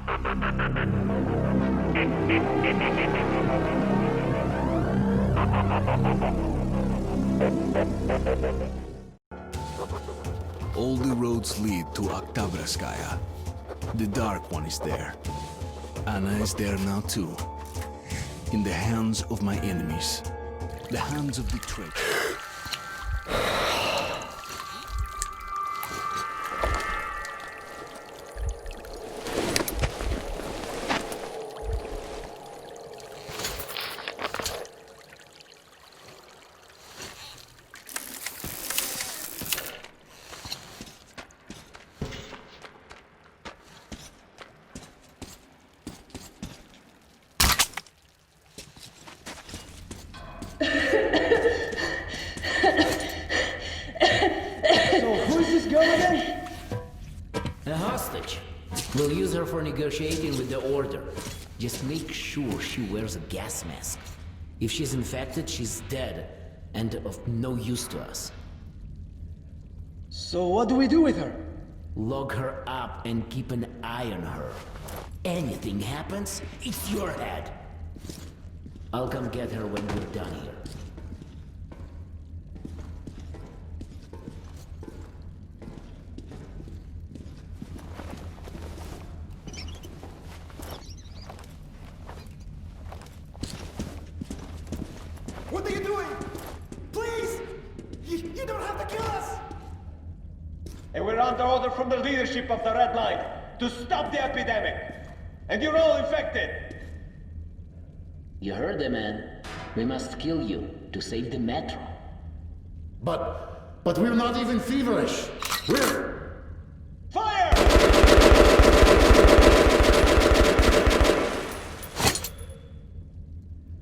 All the roads lead to Oktabraskaya. The Dark One is there. Anna is there now too. In the hands of my enemies. The hands of the traitor. A hostage. We'll use her for negotiating with the Order. Just make sure she wears a gas mask. If she's infected, she's dead, and of no use to us. So what do we do with her? Lock her up and keep an eye on her. Anything happens, it's your head. I'll come get her when we're done here. What are you doing? Please! You don't have to kill us! And we're under order from the leadership of the Red Line to stop the epidemic. And you're all infected. You heard the man. We must kill you to save the metro. But we're not even feverish. We're... Fire!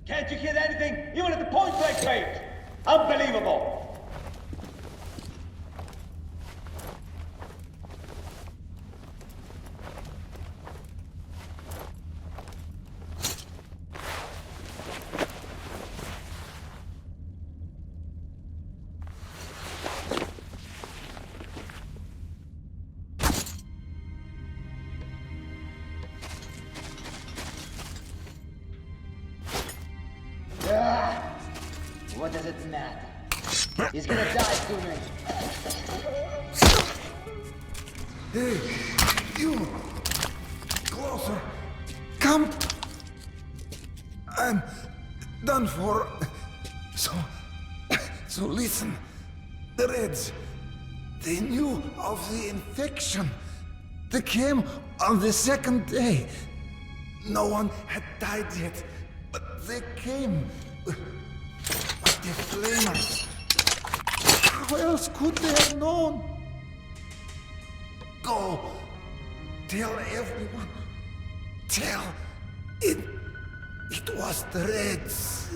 Can't you hit anything? Even at the point-blank range! Unbelievable! What does it matter? He's gonna die sooner. Hey, you! Closer! Come! I'm done for. So listen. The Reds, they knew of the infection. They came on the second day. No one had died yet, but they came. The Flamers. How else could they have known? Go. Tell everyone. Tell. It was the Reds.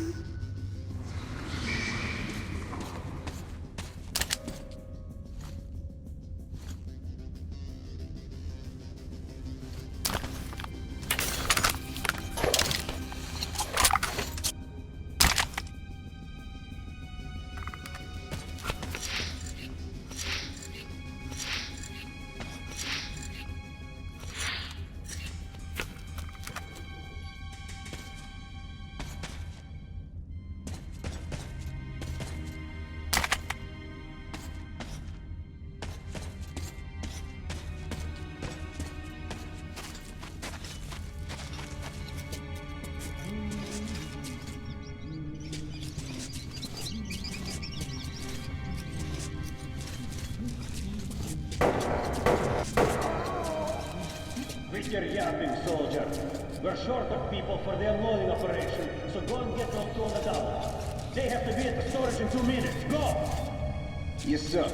You're yapping, soldier. We're short of people for the unloading operation, so go and get those 200 dollars. They have to be at the storage in 2 minutes. Go! Yes, sir.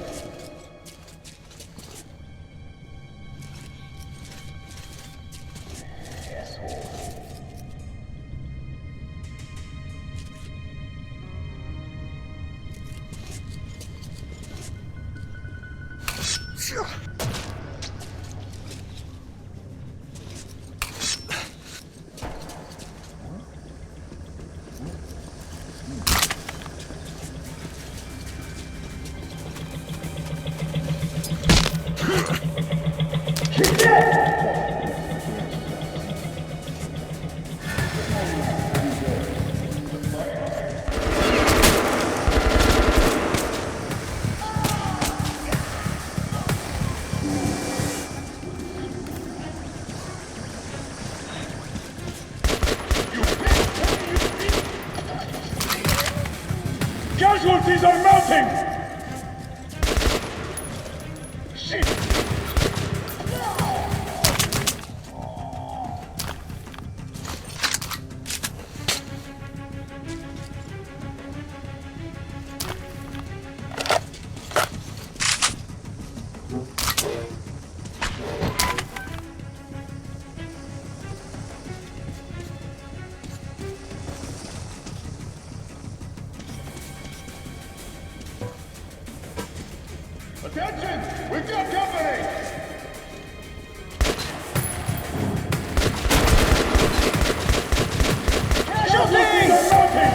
Casualties are mounting! Shit! Attention! We got company! Casualties are mounting!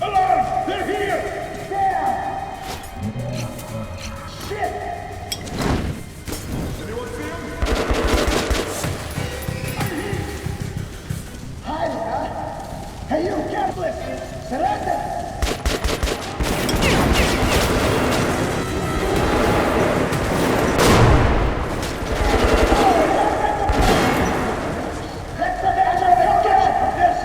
Alarm! They're here! Shit! Anyone see him? Hide, huh? Hey, you, capitalist! Surrender! Let's the manager of this!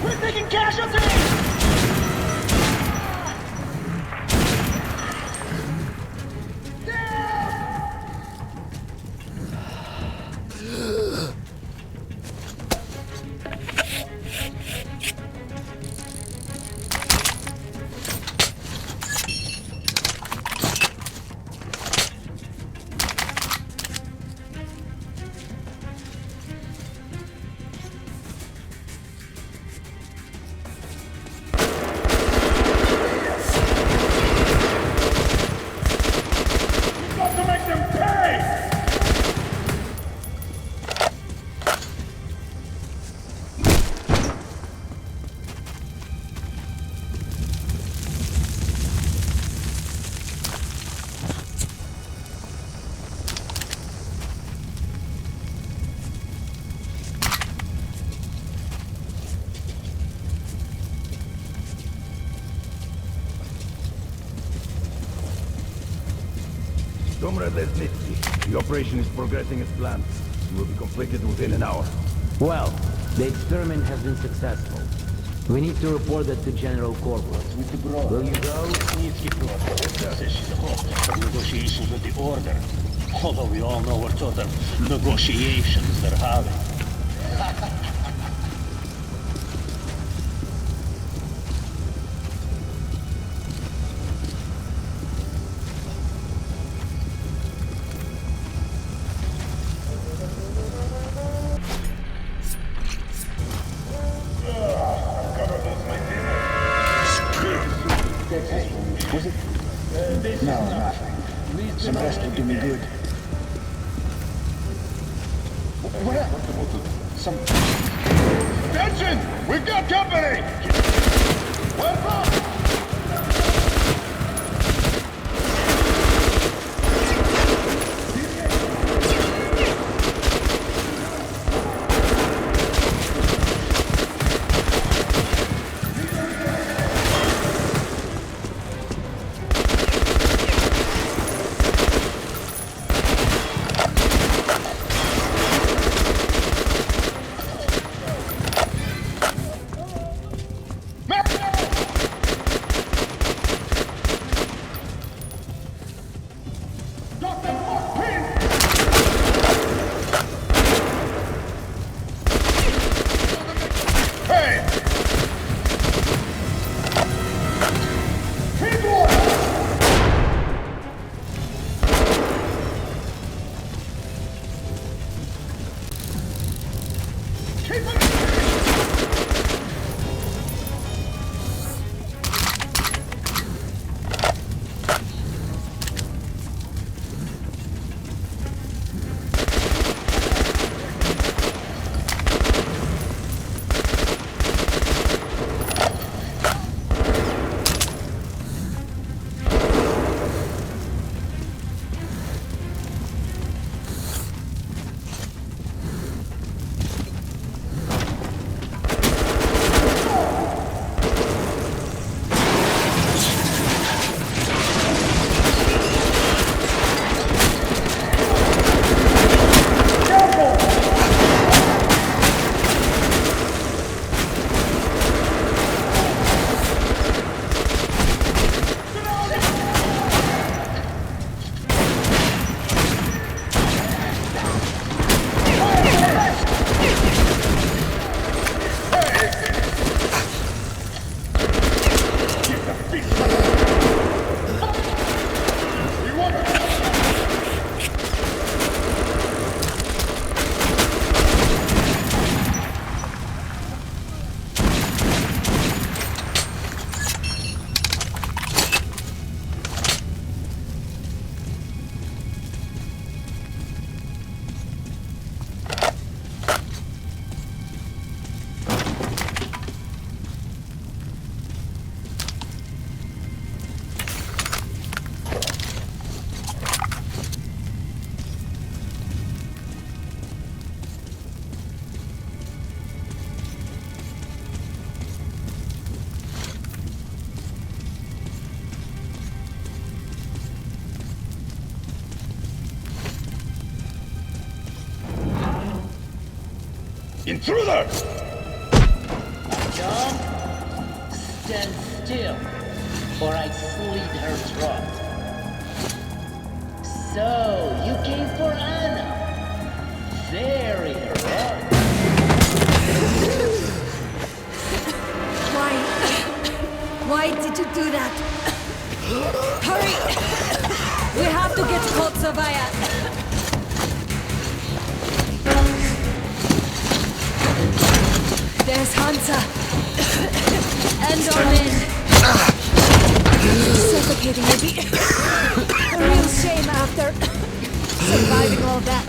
We're taking casualties! Got to make them pay! Comrade Lesnitsky, the operation is progressing as planned. It will be completed within an hour. Well, the experiment has been successful. We need to report that to General Corporal. Will you go? Snitsky brought the position of negotiations with the Order. Although we all know what sort of negotiations they're having. Was it? No, nothing. Some rest will do me good. What? Some... Attention! We've got company! Welcome! Intruders! Artyom, stand still, or I slit her throat. So, you came for Anna. Very heroic. Why did you do that? Hurry! We have to get Kotsavaya. There's Hansa. And our men. Suffocating will be a real shame after surviving all that.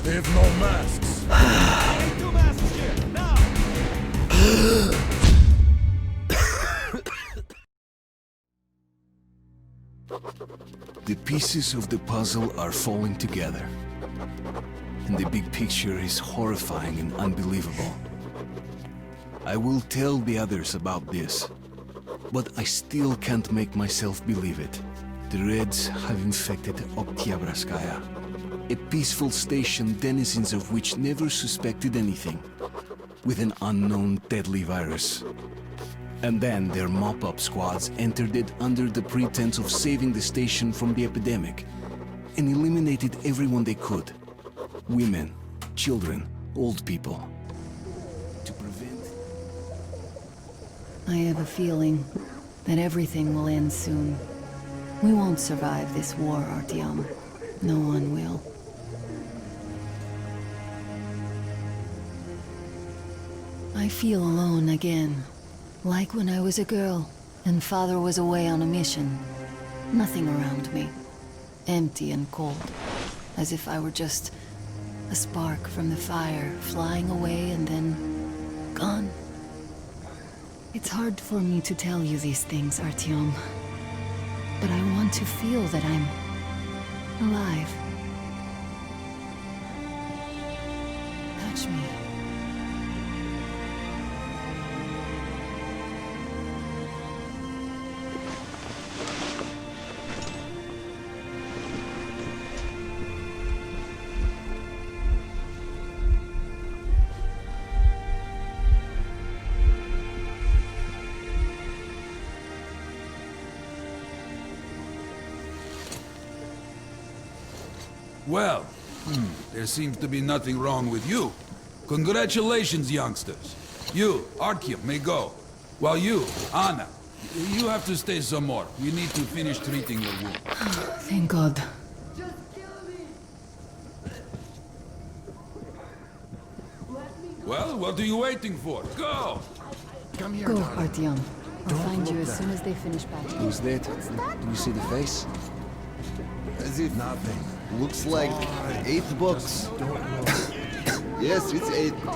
They have no masks. Two masks here, now! The pieces of the puzzle are falling together. And the big picture is horrifying and unbelievable. I will tell the others about this. But I still can't make myself believe it. The Reds have infected Oktyabrskaya, a peaceful station denizens of which never suspected anything, with an unknown deadly virus. And then their mop-up squads entered it under the pretense of saving the station from the epidemic, and eliminated everyone they could. Women, children, old people. To prevent... I have a feeling that everything will end soon. We won't survive this war, Artyom. No one will. I feel alone again. Like when I was a girl, and Father was away on a mission. Nothing around me. Empty and cold. As if I were just a spark from the fire, flying away and then... gone. It's hard for me to tell you these things, Artyom. But I want to feel that I'm... alive. Touch me. Well, there seems to be nothing wrong with you. Congratulations, youngsters. You, Artyom, may go. While you, Anna, you have to stay some more. We need to finish treating your wound. Thank God. Well, what are you waiting for? Go! Come here, Go, darling. Artyom. I'll find you as soon as they finish patching. Who's that? Do you see the face? As if Nothing. Looks like 8 books. Yes, it's 8. So,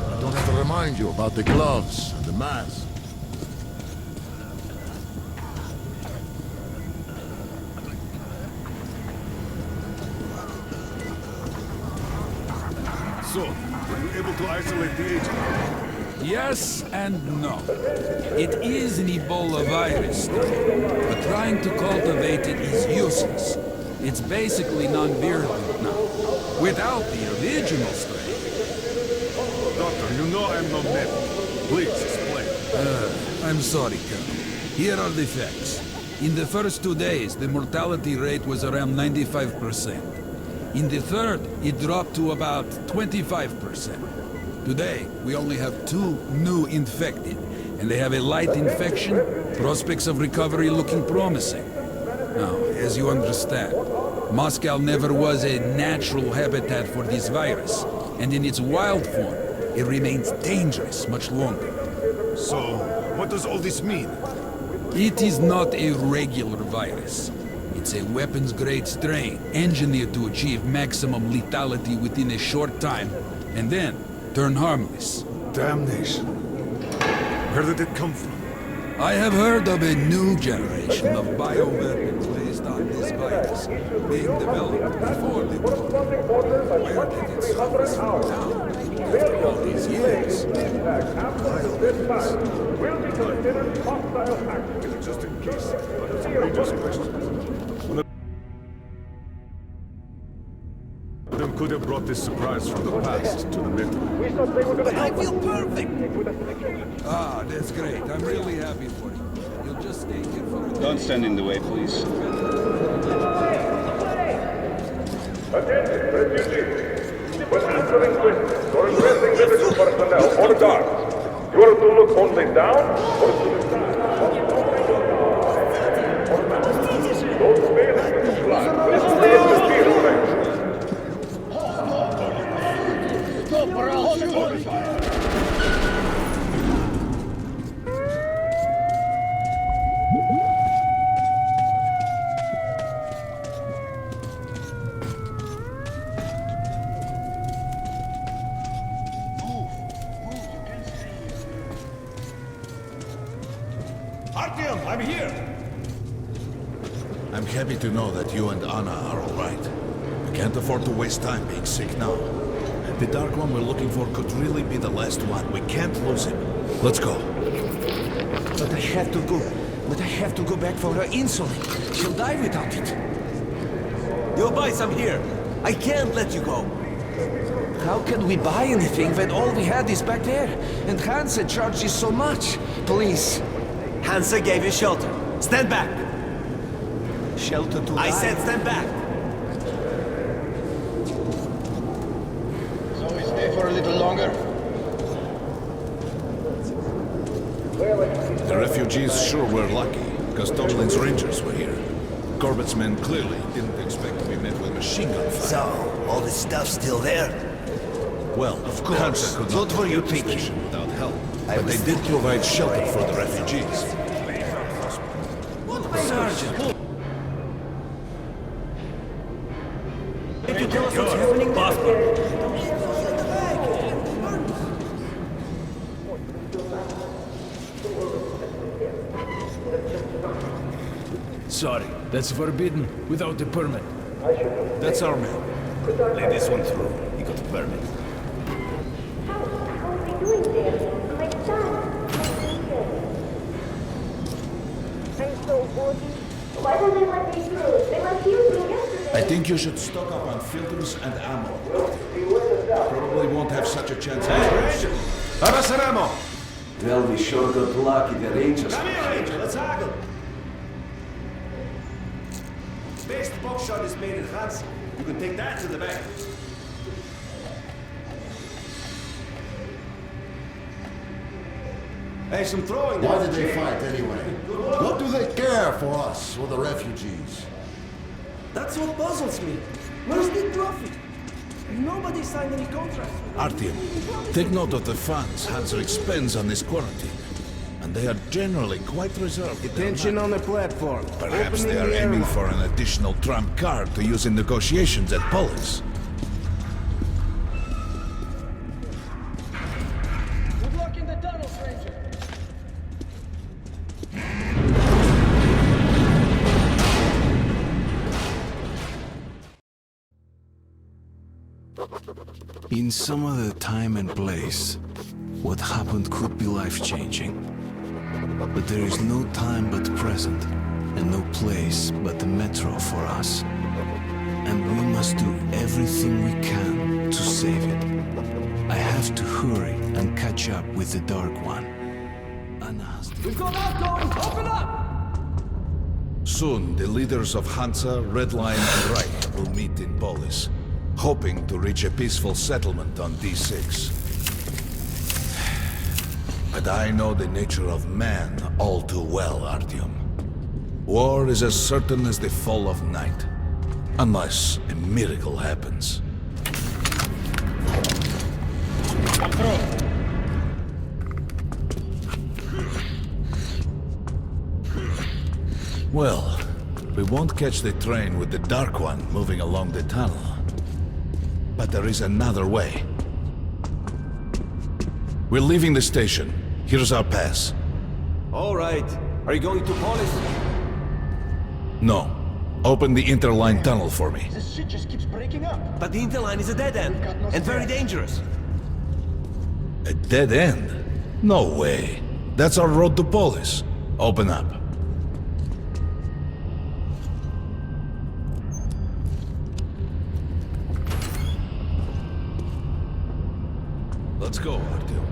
I don't have to remind you about the gloves and the mask. So, were you able to isolate the agent? Yes and no. It is an Ebola virus, but trying to cultivate it is useless. It's basically non-virulent now, without the original strain. Doctor, you know I'm no medic. Please explain. I'm sorry, Colonel. Here are the facts. In the first 2 days, the mortality rate was around 95%. In the third, it dropped to about 25%. Today, we only have 2 new infected, and they have a light infection, prospects of recovery looking promising. Now, as you understand, Moscow never was a natural habitat for this virus, and in its wild form, it remains dangerous much longer. So, what does all this mean? It is not a regular virus. It's a weapons-grade strain, engineered to achieve maximum lethality within a short time, and then turn harmless. Damnation. Where did it come from? I have heard of a new generation of bioweapons based on this virus being developed before the war. Where did it surface from now, after all these years? Just in case, I have some religious questions. One of them could have brought this surprise from the past to the middle. But I feel perfect! Ah, that's great. I'm really happy for you. You'll just stay here for a day. Don't stand in the way, please. Attention, refugees. When answering questions or addressing medical personnel or guards, you are to look only down or to the side. Those failing to comply, please stay in the field range. Artyom, I'm here! I'm happy to know that you and Anna are all right. We can't afford to waste time being sick now. The Dark One we're looking for could really be the last one. We can't lose him. Let's go. But I have to go. But I have to go back for her insulin. She'll die without it. You'll buy some here. I can't let you go. How can we buy anything when all we had is back there? And Hansa charges so much. Please. Hansa gave you shelter. Stand back. Shelter to I die? said stand back. So we stay for a little longer? The refugees sure were lucky, because Tomlin's Rangers were here. Corbett's men clearly didn't expect to be met with machine gun fire. So, all this stuff still there? Well, of course, Hansa could not were you get the thinking? station without help. But they did provide shelter for the refugees. Sergeant! Can you tell us what's happening Sorry, that's forbidden without a permit. That's our man. Let this one through. He got a permit. How are we doing there? My son. I'm so bored. Why don't they let me through? They let you through yesterday. I think you should stock up on filters and ammo. Probably won't have such a chance. ammo! Well, we sure got lucky the Rangers. Come here, Ranger. Let's haggle. Best buckshot is made in Hansa. You can take that to the bank. Hey, some throwing. Why did they fight anyway? What do they care for us or the refugees? That's what puzzles me. Where's the trophy? Nobody signed any contracts. Artyom, take note of the funds Hansa expends on this quarantine. And they are generally quite reserved. Attention on the platform. Perhaps they are aiming for an additional trump card to use in negotiations at Polis. Good luck in the tunnels, Ranger. In some other time and place, what happened could be life-changing. But there is no time but present, and no place but the metro for us. And we must do everything we can to save it. I have to hurry and catch up with the Dark One. Anna has to... We've got outgoing! Open up! Soon, the leaders of Hansa, Red Line, and Reich will meet in Polis, hoping to reach a peaceful settlement on D6. But I know the nature of man all too well, Artyom. War is as certain as the fall of night, unless a miracle happens. Come through. Well, we won't catch the train with the Dark One moving along the tunnel. But there is another way. We're leaving the station. Here's our pass. All right. Are you going to Polis? No. Open the interline tunnel for me. This shit just keeps breaking up. But the interline is a dead end. And very dangerous. A dead end? No way. That's our road to Polis. Open up. Let's go, Artyom.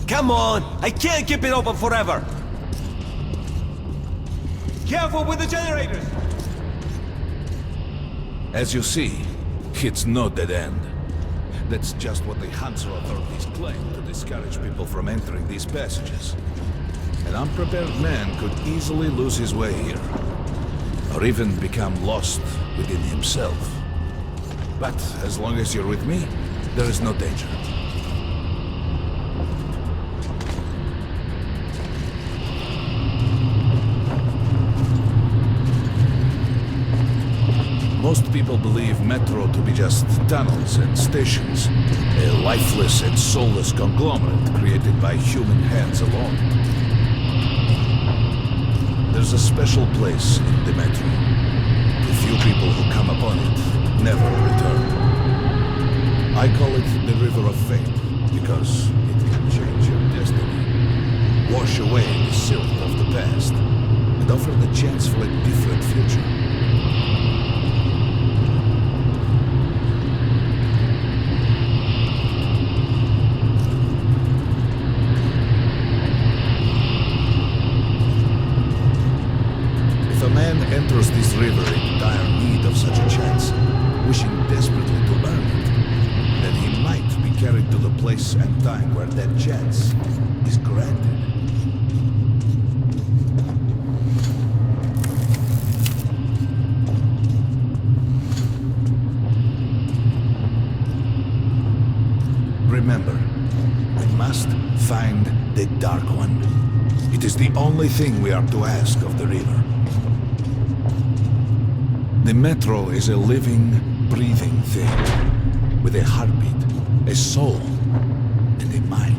Come on! I can't keep it open forever! Careful with the generators! As you see, it's no dead end. That's just what the Hansa authorities claim to discourage people from entering these passages. An unprepared man could easily lose his way here, or even become lost within himself. But as long as you're with me, there is no danger. Most people believe Metro to be just tunnels and stations, a lifeless and soulless conglomerate created by human hands alone. There's a special place in the Metro. The few people who come upon it never return. I call it the River of Fate, because it can change your destiny, wash away the silt of the past, and offer the chance for a different future. If a man enters this river in dire need of such a chance, wishing desperately to earn it, then he might be carried to the place and time where that chance is granted. Remember, we must find the Dark One. It is the only thing we are to ask of the river. The Metro is a living, breathing thing, with a heartbeat, a soul, and a mind.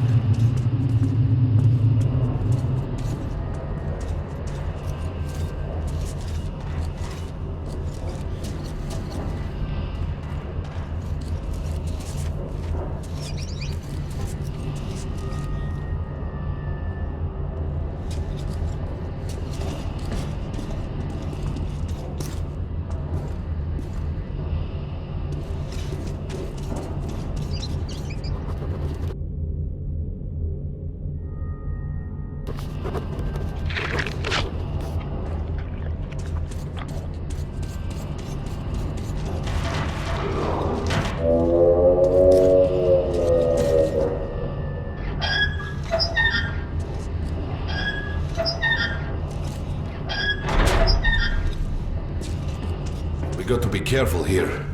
We got to be careful here.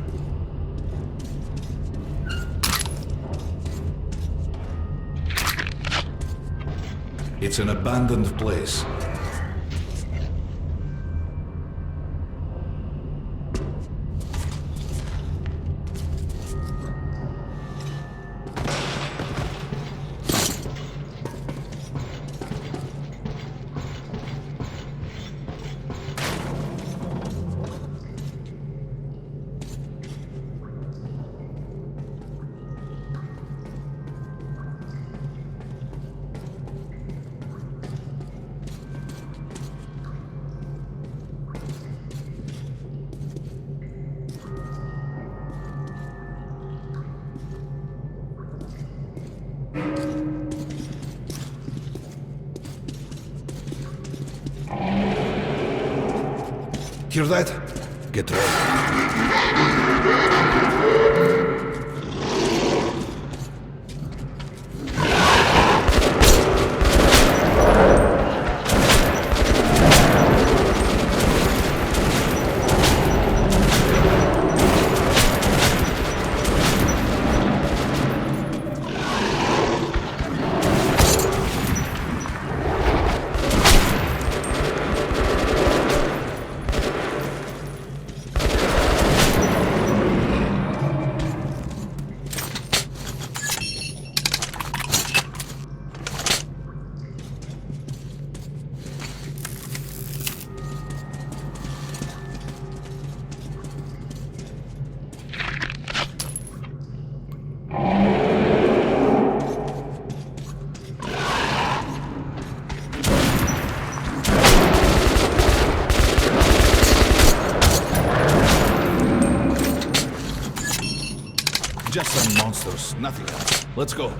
It's an abandoned place. Hear that? Get ready. Just some monsters, nothing else. Let's go.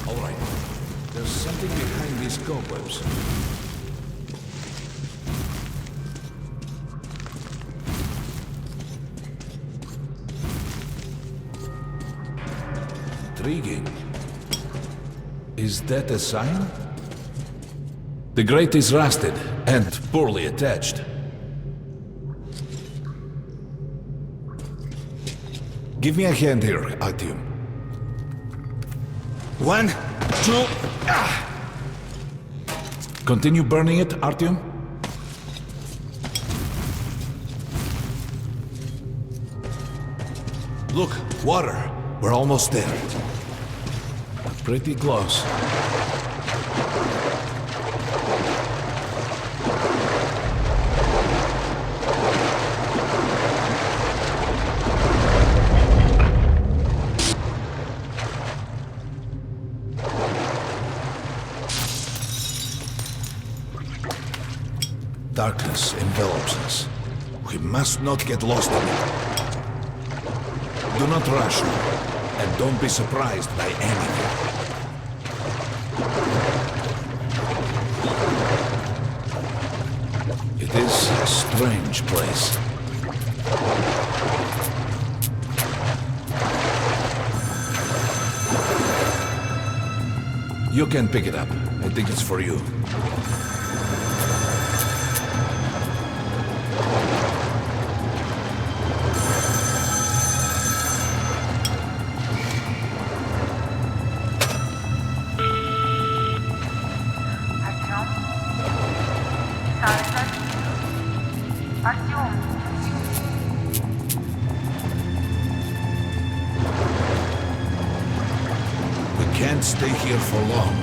All right. There's something behind these cobwebs. Intriguing. Is that a sign? The grate is rusted and poorly attached. Give me a hand here, Artyom. 1, 2... Continue burning it, Artyom? Look, water. We're almost there. Pretty close. Darkness envelops us. We must not get lost in it. Do not rush now, and don't be surprised by anything. It is a strange place. You can pick it up. I think it's for you. Can't stay here for long.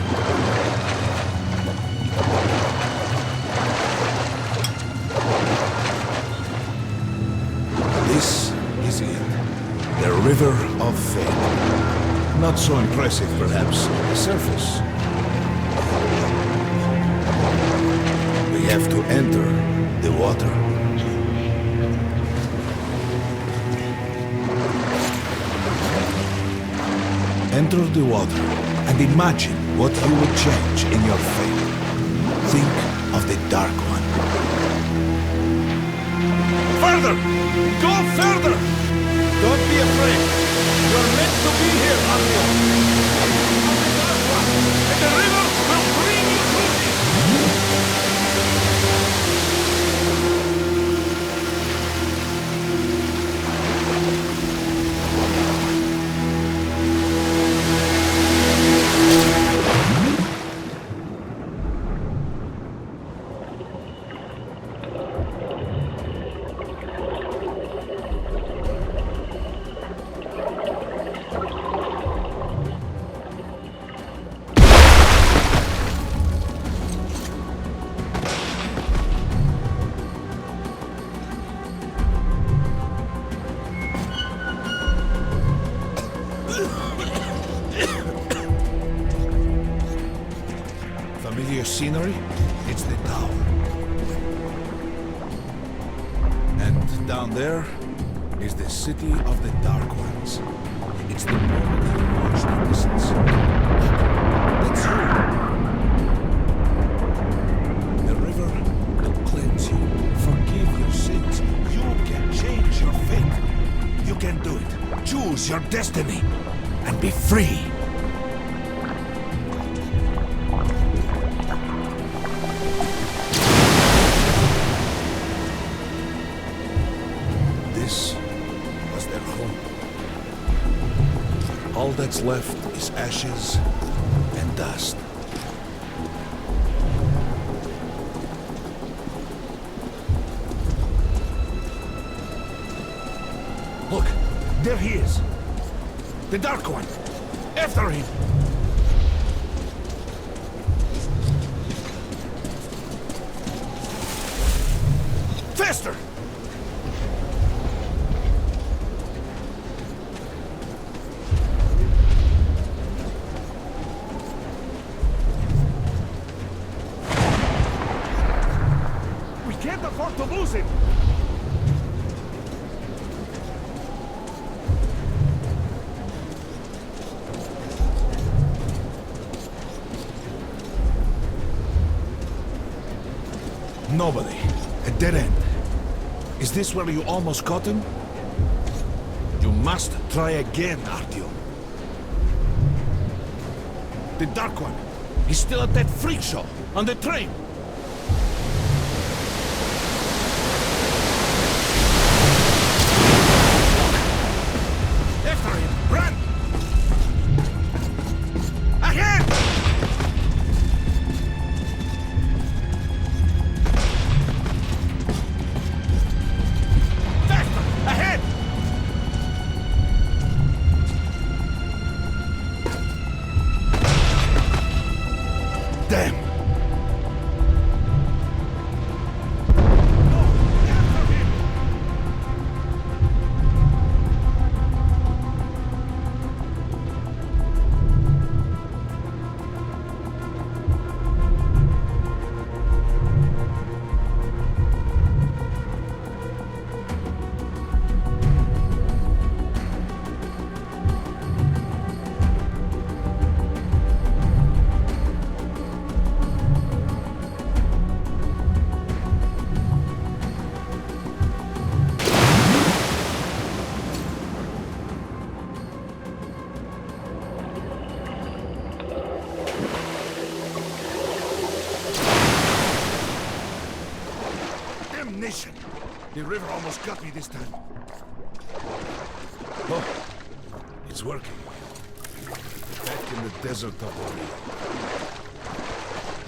This is it. The River of Fate. Not so impressive, perhaps, on the surface. We have to enter the water. Enter the water and imagine what you would change in your fate. Think of the Dark One. Further! Go further! Don't be afraid. You're meant to be here, Artyom. And the river will bring you to me. Familiar scenery? It's the tower. And down there is the city of the Dark Ones. It's the moment you watch the distance. That's you. The river will cleanse you, forgive your sins. You can change your fate. You can do it. Choose your destiny and be free. This was their home. All that's left is ashes and dust. Look, there he is. The Dark One. After him. Faster! We can't afford to lose him! Nobody. A dead end. Is this where you almost caught him? You must try again, Artyom. The Dark One. He's still at that freak show, on the train. After him! Run! Ahead! Faster! Ahead! Damn! Damnation! The river almost got me this time. Oh, it's working. Back in the desert of the real.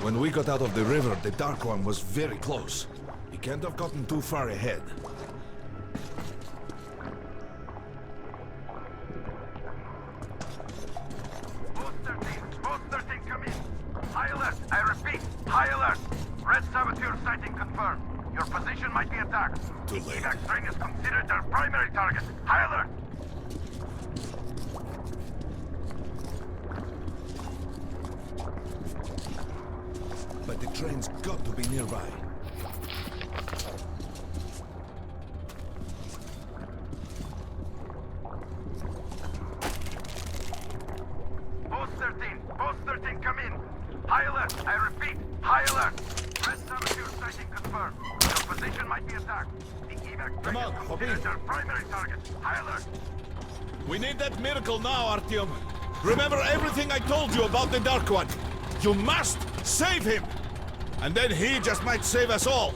When we got out of the river, the Dark One was very close. He can't have gotten too far ahead. Post 13, come in. High alert, I repeat, high alert. Red saboteur sighting confirmed. Your position might be attacked. Too late. Evac train is considered their primary target. High alert. But the train's got to be nearby. Post 13, come in. High alert, I repeat, high alert. Red saboteur sighting confirmed. Your position might be attacked. The evac train is considered their primary target. High alert. We need that miracle now, Artyom. Remember everything I told you about the Dark One. You must save him! And then he just might save us all.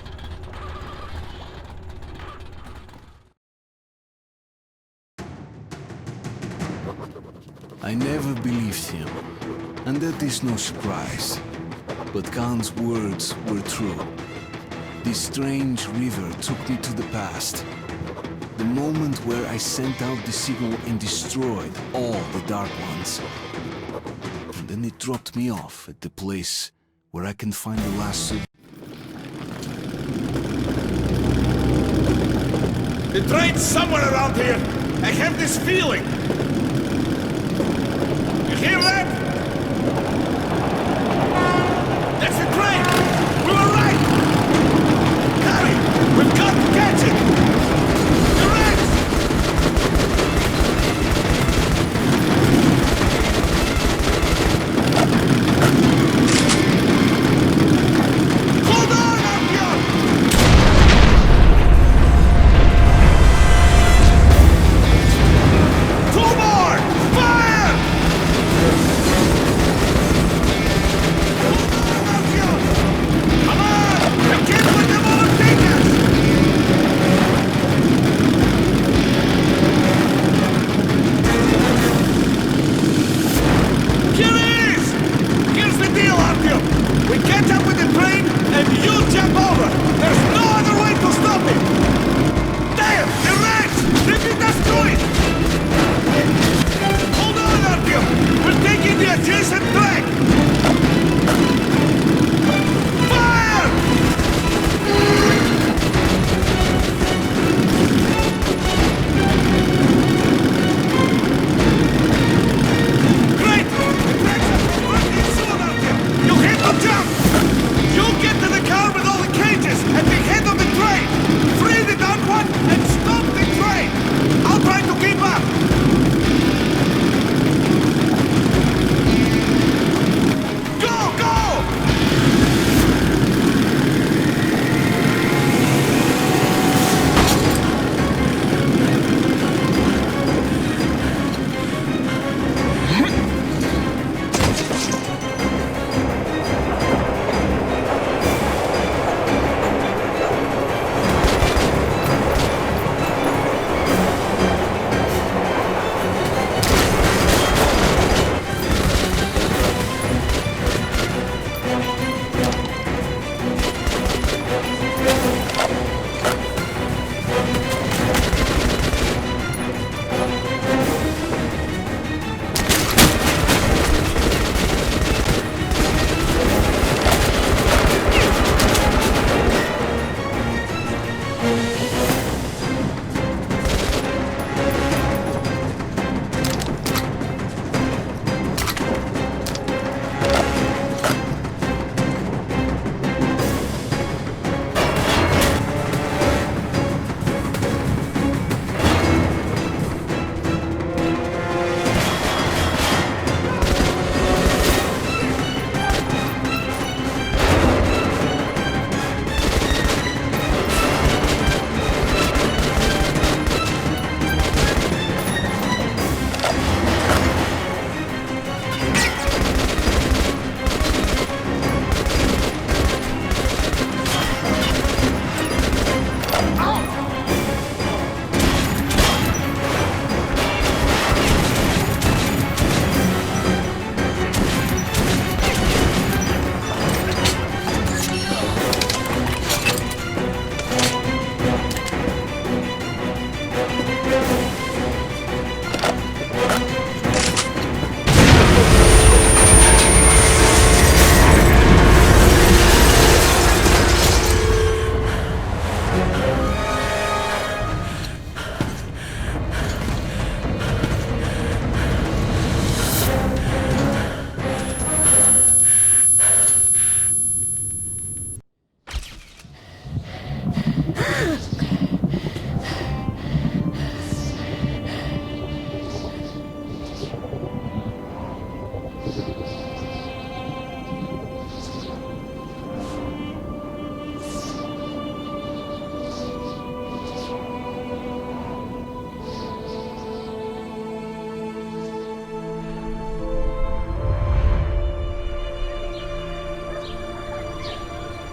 I never believed him, and that is no surprise. But Khan's words were true. This strange river took me to the past. The moment where I sent out the signal and destroyed all the Dark Ones. And then it dropped me off at the place where I can find the last The train's somewhere around here. I have this feeling. You hear that? That's the train! We were right! Hurry! We've got to catch it! Direct! Hold on, Artyom! Two more! Fire! Come on! I can't let them overtake us! Here it is! Here's the deal, Artyom. We catch up with the train, and you jump over. There's no other way to stop it! Damn! The rats! They beat us to it! Hold on, Artyom! We're taking the adjacent track! Fire! Great! The tracks are working soon, Artyom! You hit the jump! You get to the car with all the cages, and we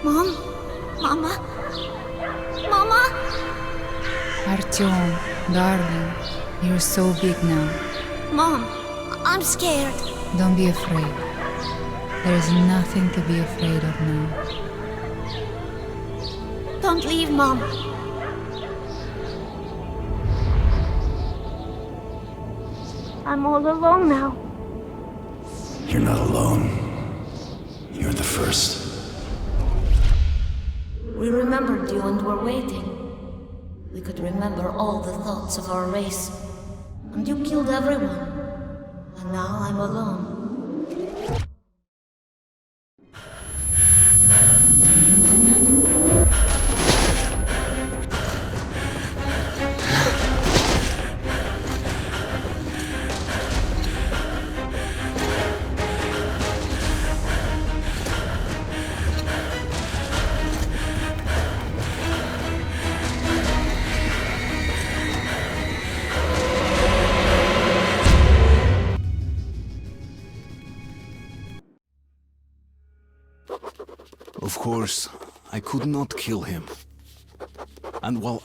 Mom? Mama? Mama? Artyom, darling, you're so big now. Mom, I'm scared. Don't be afraid. There's nothing to be afraid of now. Don't leave, Mom. I'm all alone now. You're not alone. You're the first. We remembered you and were waiting. We could remember all the thoughts of our race. And you killed everyone. And now I'm alone. Of course, I could not kill him. And while